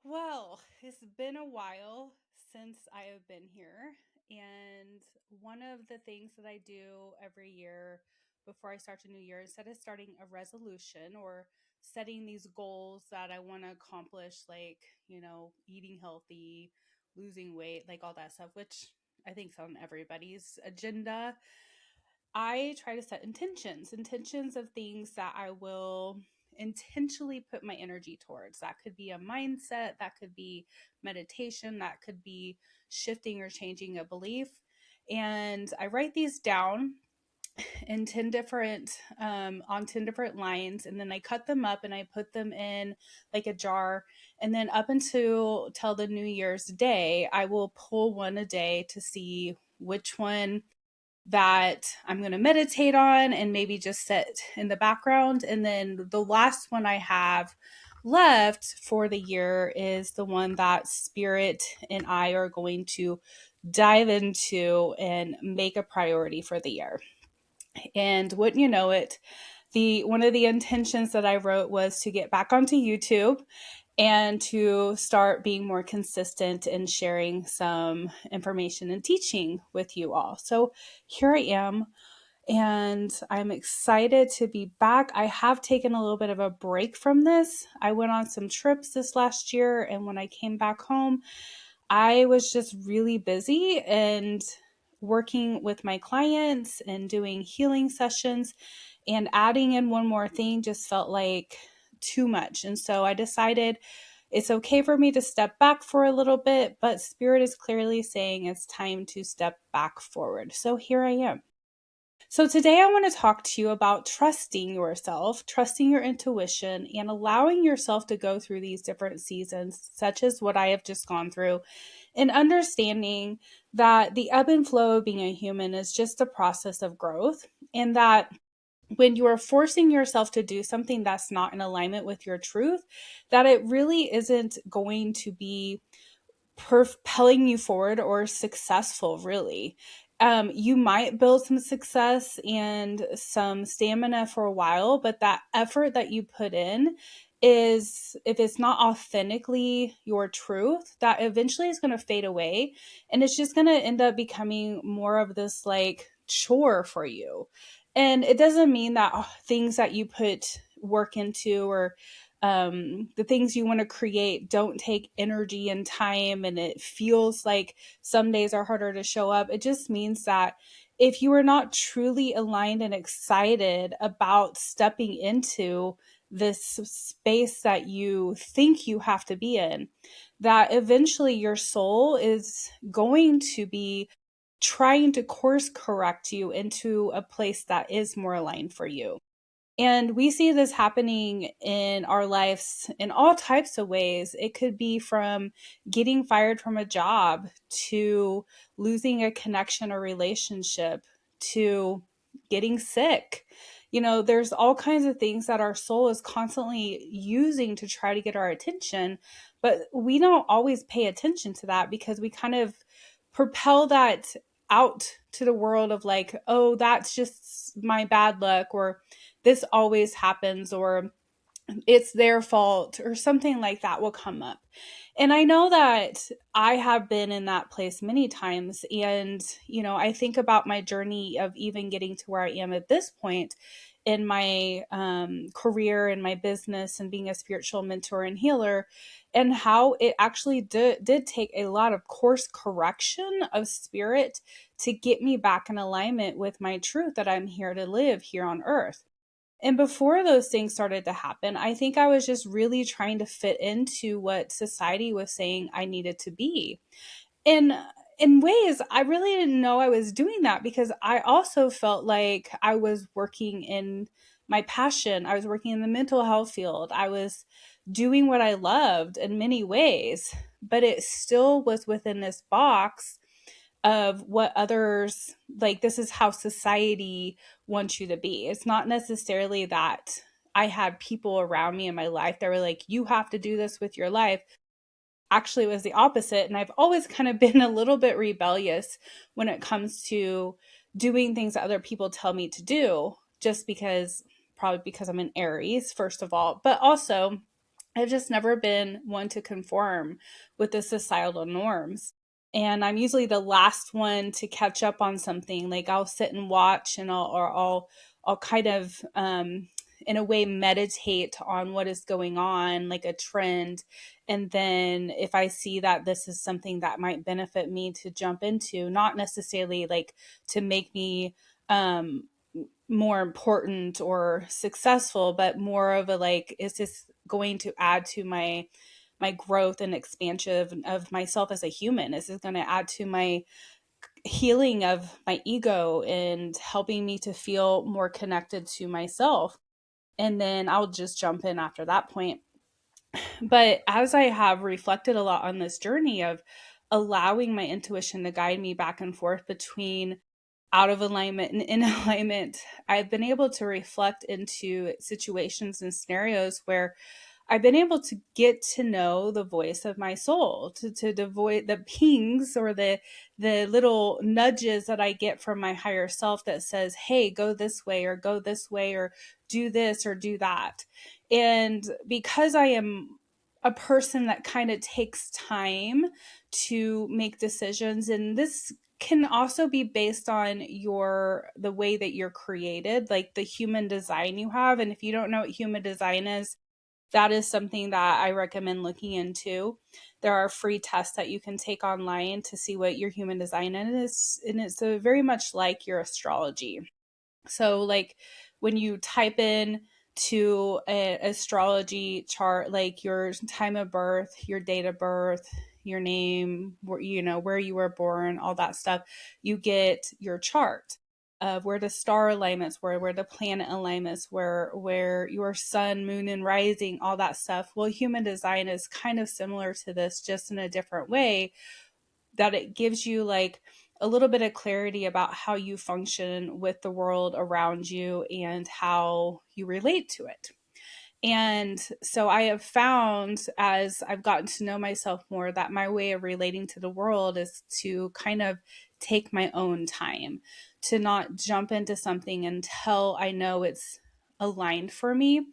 Well, it's been a while since I have been here. And one of the things that I do every year before I start a new year, instead of starting a resolution or setting these goals that I want to accomplish, like, eating healthy, losing weight, like all that stuff, which I think is on everybody's agenda, I try to set intentions of things that I will intentionally put my energy towards. That could be a mindset, that could be meditation, that could be shifting or changing a belief. And I write these down in 10 different on 10 different lines, and then I cut them up and I put them in like a jar, and then up until till the New Year's day I will pull one a day to see which one that I'm going to meditate on and maybe just sit in the background. And then the last one I have left for the year is the one that Spirit and I are going to dive into and make a priority for the year. And wouldn't you know it, the one of the intentions that I wrote was to get back onto YouTube and to start being more consistent in sharing some information and teaching with you all. So here I am, and I'm excited to be back. I have taken a little bit of a break from this. I went on some trips this last year, and when I came back home, I was just really busy and working with my clients and doing healing sessions, and adding in one more thing just felt like too much. And so I decided it's okay for me to step back for a little bit, but Spirit is clearly saying it's time to step back forward. So here I am. So, today I want to talk to you about trusting yourself, trusting your intuition, and allowing yourself to go through these different seasons, such as what I have just gone through, and understanding that the ebb and flow of being a human is just a process of growth, and that when you are forcing yourself to do something that's not in alignment with your truth, that it really isn't going to be propelling you forward or successful, really. You might build some success and some stamina for a while, but that effort that you put in is, if it's not authentically your truth, that eventually is going to fade away, and it's just going to end up becoming more of this like chore for you. And it doesn't mean that things that you put work into, or the things you want to create, don't take energy and time, and it feels like some days are harder to show up. It just means that if you are not truly aligned and excited about stepping into this space that you think you have to be in, that eventually your soul is going to be trying to course correct you into a place that is more aligned for you. And we see this happening in our lives in all types of ways. It could be from getting fired from a job, to losing a connection or relationship, to getting sick. There's all kinds of things that our soul is constantly using to try to get our attention, but we don't always pay attention to that because we kind of propel that out to the world of like, oh, that's just my bad luck, or this always happens, or it's their fault, or something like that will come up. And I know that I have been in that place many times. And, I think about my journey of even getting to where I am at this point in my career and my business and being a spiritual mentor and healer, and how it actually did take a lot of course correction of spirit to get me back in alignment with my truth that I'm here to live here on earth. And before those things started to happen, I think I was just really trying to fit into what society was saying I needed to be. And in ways, I really didn't know I was doing that, because I also felt like I was working in my passion. I was working in the mental health field. I was doing what I loved in many ways, but it still was within this box of what others, like, this is how society wants you to be. It's not necessarily that I had people around me in my life that were like, you have to do this with your life. Actually, it was the opposite. And I've always kind of been a little bit rebellious when it comes to doing things that other people tell me to do, just because, probably because I'm an Aries, first of all, but also I've just never been one to conform with the societal norms. And I'm usually the last one to catch up on something. Like I'll sit and watch and I'll kind of, in a way, meditate on what is going on, like a trend. And then if I see that this is something that might benefit me to jump into, not necessarily like to make me, um, more important or successful, but more of a like, is this going to add to my growth and expansion of myself as a human? Is this going to add to my healing of my ego and helping me to feel more connected to myself? And then I'll just jump in after that point. But as I have reflected a lot on this journey of allowing my intuition to guide me back and forth between out of alignment and in alignment, I've been able to reflect into situations and scenarios where I've been able to get to know the voice of my soul, to avoid the pings or the little nudges that I get from my higher self that says, hey, go this way or go this way or do this or do that. And because I am a person that kind of takes time to make decisions, and this can also be based on the way that you're created, like the human design you have. And if you don't know what human design is, that is something that I recommend looking into. There are free tests that you can take online to see what your human design is, and it's very much like your astrology. So, like when you type in to an astrology chart, like your time of birth, your date of birth, your name, where you were born, all that stuff, you get your chart of where the star alignments were, where the planet alignments were, where your sun, moon, and rising, all that stuff. Well, human design is kind of similar to this, just in a different way, that it gives you like a little bit of clarity about how you function with the world around you and how you relate to it. And so I have found, as I've gotten to know myself more, that my way of relating to the world is to kind of take my own time, to not jump into something until I know it's aligned for me.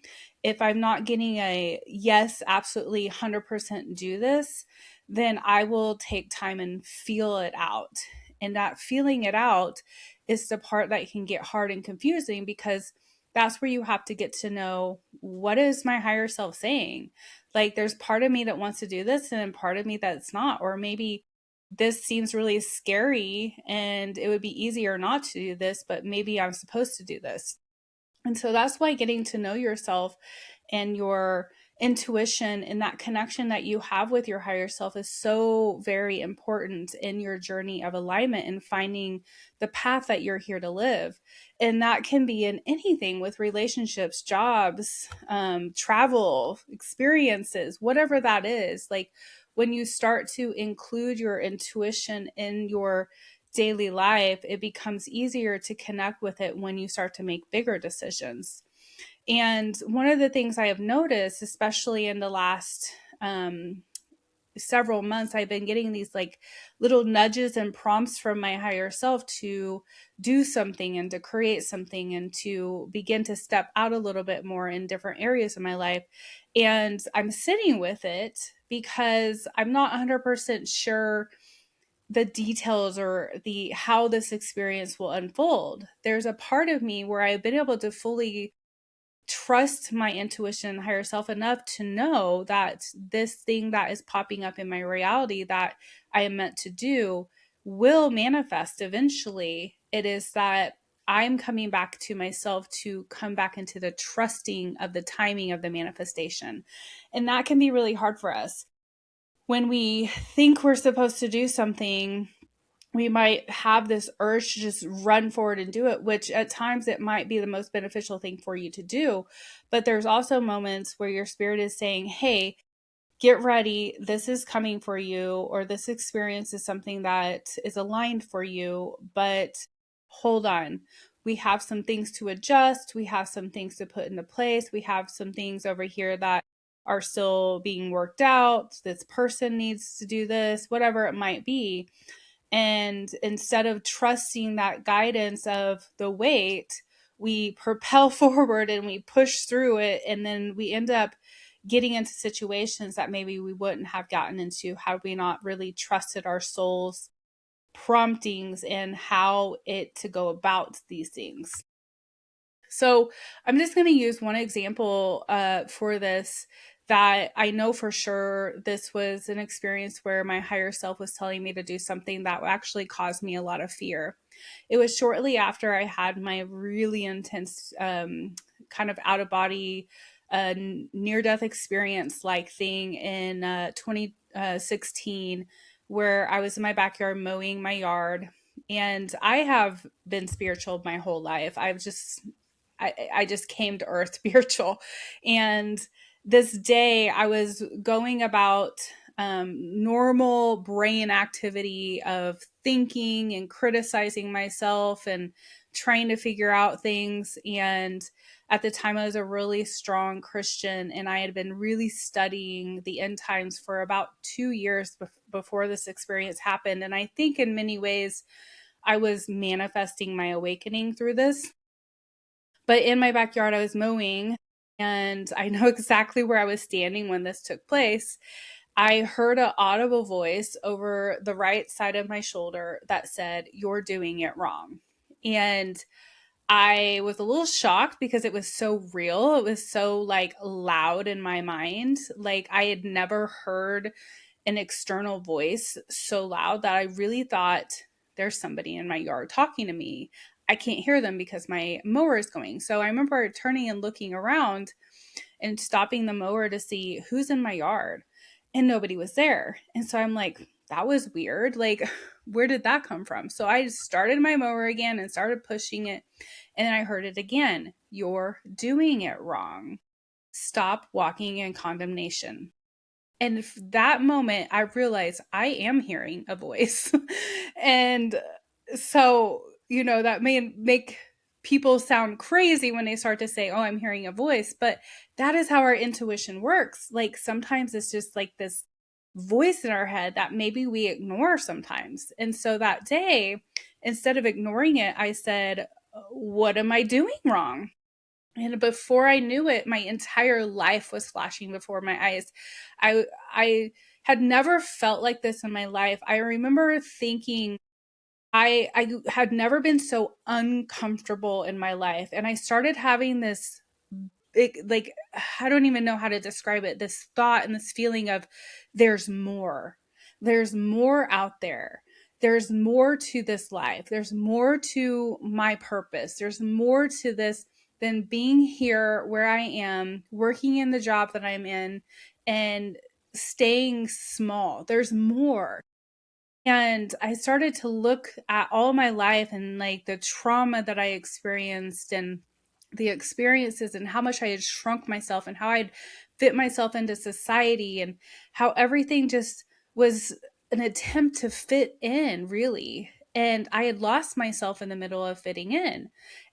If I'm not getting a yes, absolutely 100% do this, then I will take time and feel it out. And that feeling it out is the part that can get hard and confusing, because that's where you have to get to know, what is my higher self saying? Like there's part of me that wants to do this and part of me that's not. Or maybe this seems really scary and it would be easier not to do this, but maybe I'm supposed to do this. And so that's why getting to know yourself and your intuition and that connection that you have with your higher self is so very important in your journey of alignment and finding the path that you're here to live. And that can be in anything, with relationships, jobs, travel, experiences, whatever that is. Like when you start to include your intuition in your daily life, it becomes easier to connect with it when you start to make bigger decisions. And one of the things I have noticed, especially in the last several months, I've been getting these like little nudges and prompts from my higher self to do something and to create something and to begin to step out a little bit more in different areas of my life. And I'm sitting with it because I'm not 100% sure the details or the how this experience will unfold. There's a part of me where I've been able to fully trust my intuition and higher self enough to know that this thing that is popping up in my reality that I am meant to do will manifest eventually. It is that I'm coming back to myself to come back into the trusting of the timing of the manifestation. And that can be really hard for us. When we think we're supposed to do something, we might have this urge to just run forward and do it, which at times it might be the most beneficial thing for you to do. But there's also moments where your spirit is saying, hey, get ready. This is coming for you, or this experience is something that is aligned for you. But hold on. We have some things to adjust. We have some things to put into place. We have some things over here that are still being worked out. This person needs to do this, whatever it might be. And instead of trusting that guidance of the wait, we propel forward and we push through it. And then we end up getting into situations that maybe we wouldn't have gotten into had we not really trusted our soul's promptings and how it to go about these things. So I'm just going to use one example for this that I know for sure this was an experience where my higher self was telling me to do something that actually caused me a lot of fear. It was shortly after I had my really intense kind of out of body near death experience like thing in 2016, where I was in my backyard mowing my yard. And I have been spiritual my whole life. I just came to earth spiritual. And this day I was going about normal brain activity of thinking and criticizing myself and trying to figure out things. And at the time, I was a really strong Christian, and I had been really studying the end times for about 2 years before this experience happened. And I think in many ways, I was manifesting my awakening through this. But in my backyard, I was mowing, and I know exactly where I was standing when this took place. I heard an audible voice over the right side of my shoulder that said, "You're doing it wrong." And I was a little shocked because it was so real. It was so like loud in my mind. Like I had never heard an external voice so loud that I really thought there's somebody in my yard talking to me. I can't hear them because my mower is going. So I remember turning and looking around and stopping the mower to see who's in my yard, and nobody was there. And so I'm like, that was weird. Like, where did that come from? So I started my mower again and started pushing it. And then I heard it again. "You're doing it wrong. Stop walking in condemnation." And that moment, I realized I am hearing a voice. And so, that may make people sound crazy when they start to say, "Oh, I'm hearing a voice." But that is how our intuition works. Like sometimes it's just like this voice in our head that maybe we ignore sometimes. And so that day, instead of ignoring it, I said, "What am I doing wrong?" And before I knew it, my entire life was flashing before my eyes. I had never felt like this in my life. I remember thinking I had never been so uncomfortable in my life, and I started having this big, like, I don't even know how to describe it, this thought and this feeling of there's more. There's more out there. There's more to this life. There's more to my purpose. There's more to this than being here where I am, working in the job that I'm in, and staying small. There's more. And I started to look at all my life and like the trauma that I experienced and the experiences and how much I had shrunk myself and how I'd fit myself into society and how everything just was an attempt to fit in, really. And I had lost myself in the middle of fitting in.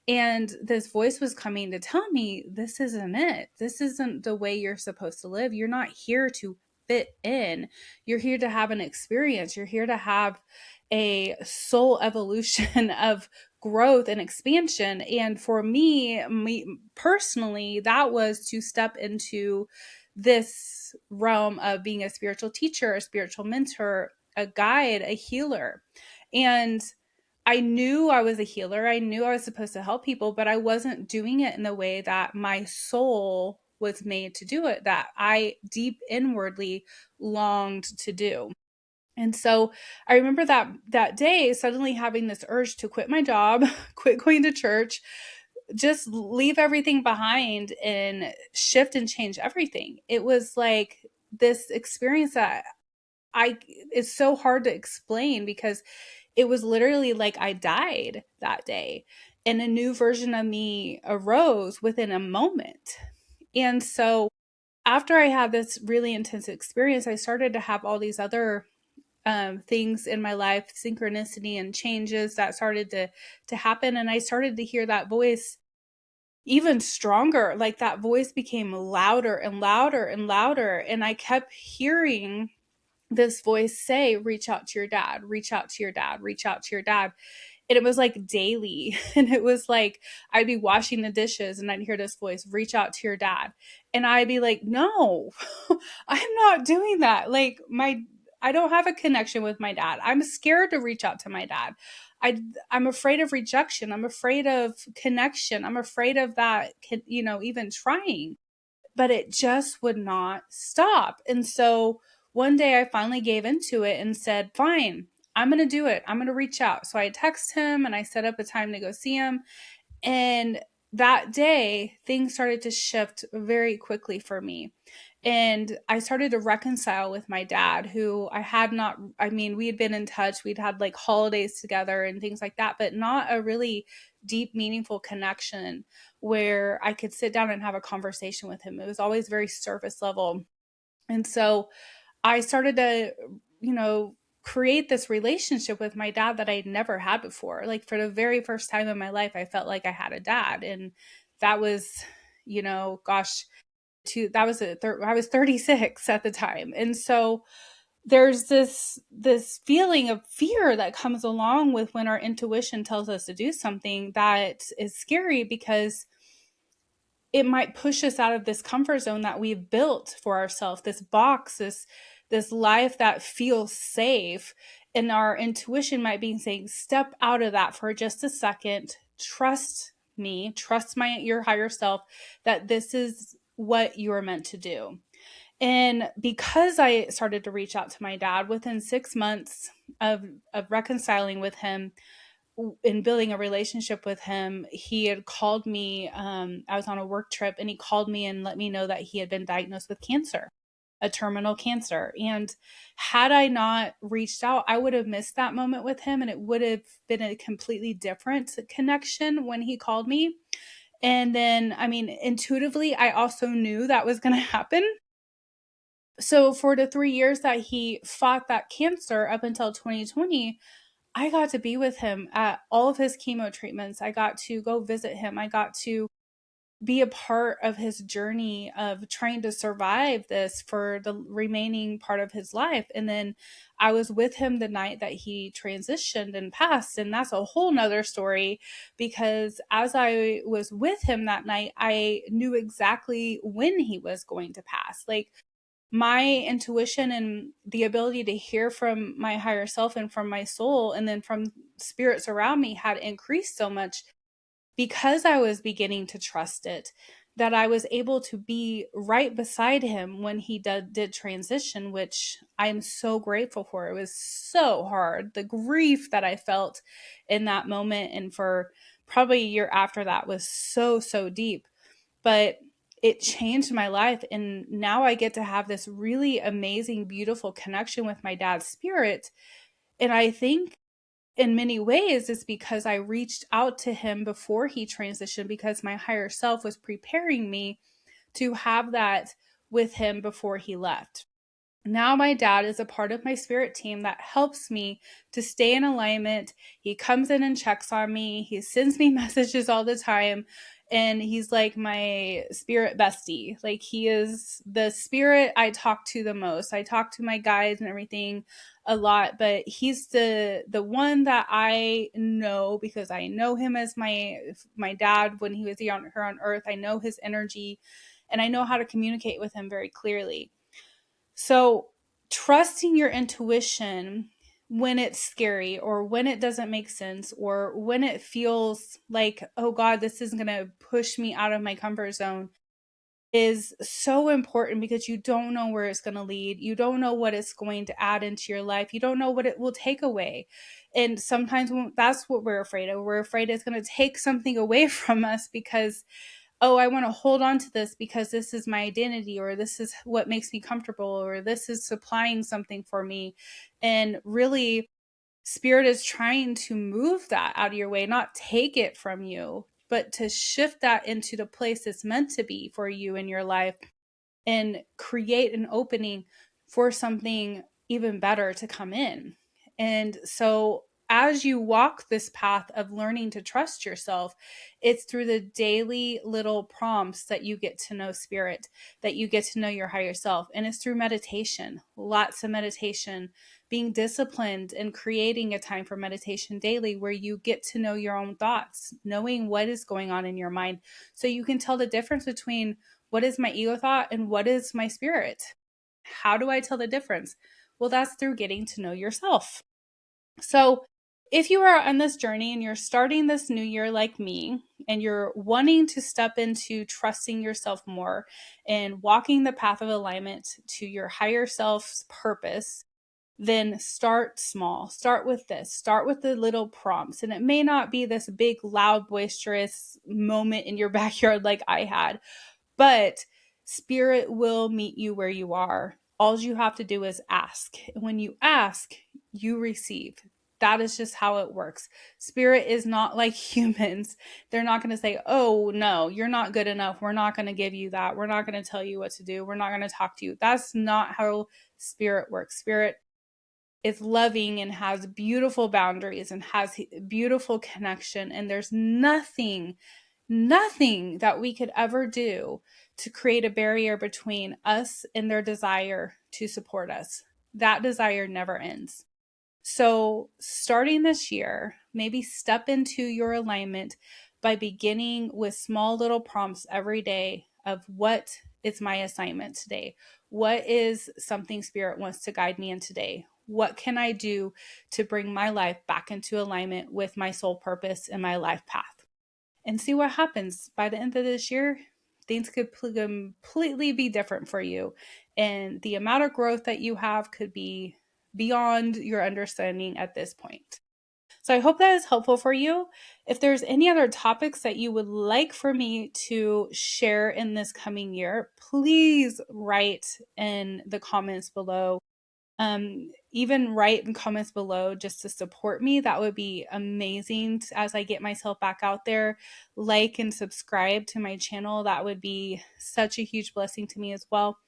And this voice was coming to tell me, this isn't it. This isn't the way you're supposed to live. You're not here to fit in. You're here to have an experience. You're here to have a soul evolution of growth and expansion. And for me personally, that was to step into this realm of being a spiritual teacher, a spiritual mentor, a guide, a healer. And I knew I was a healer. I knew I was supposed to help people, but I wasn't doing it in the way that my soul was made to do it, that I deep inwardly longed to do. And so I remember that day suddenly having this urge to quit my job, quit going to church, just leave everything behind and shift and change everything. It was like this experience that I it's so hard to explain because it was literally like I died that day and a new version of me arose within a moment. And so after I had this really intense experience, I started to have all these other things in my life, synchronicity and changes that started to happen. And I started to hear that voice even stronger. Like that voice became louder and louder and louder. And I kept hearing this voice say, "Reach out to your dad, reach out to your dad, reach out to your dad." And it was like daily. And it was like, I'd be washing the dishes and I'd hear this voice, reach out to your dad. And I'd be like, no, I'm not doing that. Like, I don't have a connection with my dad. I'm scared to reach out to my dad. I'm afraid of rejection. I'm afraid of connection. I'm afraid of that, even trying. But it just would not stop. And so one day I finally gave into it and said, fine, I'm going to do it. I'm going to reach out. So I text him and I set up a time to go see him. And that day, things started to shift very quickly for me. And I started to reconcile with my dad, who I had not, I mean, we had been in touch. We'd had like holidays together and things like that, but not a really deep, meaningful connection where I could sit down and have a conversation with him. It was always very surface level. And so I started to, you know, create this relationship with my dad that I'd never had before. Like for the very first time in my life, I felt like I had a dad. And that was, gosh, I was 36 at the time. And so there's this feeling of fear that comes along with when our intuition tells us to do something that is scary, because it might push us out of this comfort zone that we've built for ourselves, this box, this life that feels safe. And our intuition might be saying, step out of that for just a second, trust me, trust your higher self, that this is what you are meant to do. And because I started to reach out to my dad within 6 months of reconciling with him, in building a relationship with him, he had called me. I was on a work trip and he called me and let me know that he had been diagnosed with cancer, a terminal cancer. And had I not reached out, I would have missed that moment with him, and it would have been a completely different connection when he called me. And then, I mean, intuitively, I also knew that was going to happen. So for the 3 years that he fought that cancer up until 2020, I got to be with him at all of his chemo treatments. I got to go visit him. I got to be a part of his journey of trying to survive this for the remaining part of his life. And then I was with him the night that he transitioned and passed. And that's a whole nother story, because as I was with him that night, I knew exactly when he was going to pass. Like, my intuition and the ability to hear from my higher self and from my soul and then from spirits around me had increased so much because I was beginning to trust it, that I was able to be right beside him when he did transition, which I'm so grateful for. It was so hard. The grief that I felt in that moment and for probably a year after that was so, so deep. But it changed my life. And now I get to have this really amazing, beautiful connection with my dad's spirit. And I think in many ways it's because I reached out to him before he transitioned, because my higher self was preparing me to have that with him before he left. Now my dad is a part of my spirit team that helps me to stay in alignment. He comes in and checks on me. He sends me messages all the time. And he's like my spirit bestie. Like, he is the spirit I talk to the most. I talk to my guides and everything a lot, but he's the one that I know, because I know him as my dad when he was here on earth. I know his energy and I know how to communicate with him very clearly. So, trusting your intuition when it's scary or when it doesn't make sense or when it feels like, oh God, this isn't going to push me out of my comfort zone, is so important, because you don't know where it's going to lead. You don't know what it's going to add into your life. You don't know what it will take away. And sometimes that's what we're afraid of. We're afraid it's going to take something away from us because, oh, I want to hold on to this because this is my identity, or this is what makes me comfortable, or this is supplying something for me. And really, spirit is trying to move that out of your way, not take it from you, but to shift that into the place it's meant to be for you in your life, and create an opening for something even better to come in. And so as you walk this path of learning to trust yourself, it's through the daily little prompts that you get to know spirit, that you get to know your higher self. And it's through meditation, lots of meditation, being disciplined and creating a time for meditation daily where you get to know your own thoughts, knowing what is going on in your mind. So you can tell the difference between what is my ego thought and what is my spirit. How do I tell the difference? Well, that's through getting to know yourself. So, if you are on this journey and you're starting this new year like me, and you're wanting to step into trusting yourself more and walking the path of alignment to your higher self's purpose, then start small. Start with this. Start with the little prompts. And it may not be this big, loud, boisterous moment in your backyard like I had, but spirit will meet you where you are. All you have to do is ask. When you ask, you receive. That is just how it works. Spirit is not like humans. They're not going to say, oh, no, you're not good enough. We're not going to give you that. We're not going to tell you what to do. We're not going to talk to you. That's not how spirit works. Spirit is loving and has beautiful boundaries and has beautiful connection. And there's nothing that we could ever do to create a barrier between us and their desire to support us. That desire never ends. So, starting this year, maybe step into your alignment by beginning with small little prompts every day of what is my assignment today? What is something Spirit wants to guide me in today? What can I do to bring my life back into alignment with my soul purpose and my life path? And see what happens. By the end of this year, things could completely be different for you. And the amount of growth that you have could be beyond your understanding at this point. So I hope that is helpful for you. If there's any other topics that you would like for me to share in this coming year, please write in the comments below. Even write in comments below just to support me. That would be amazing as I get myself back out there. Like and subscribe to my channel. That would be such a huge blessing to me as well.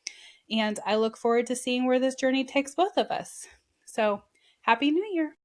And I look forward to seeing where this journey takes both of us. So, Happy New Year.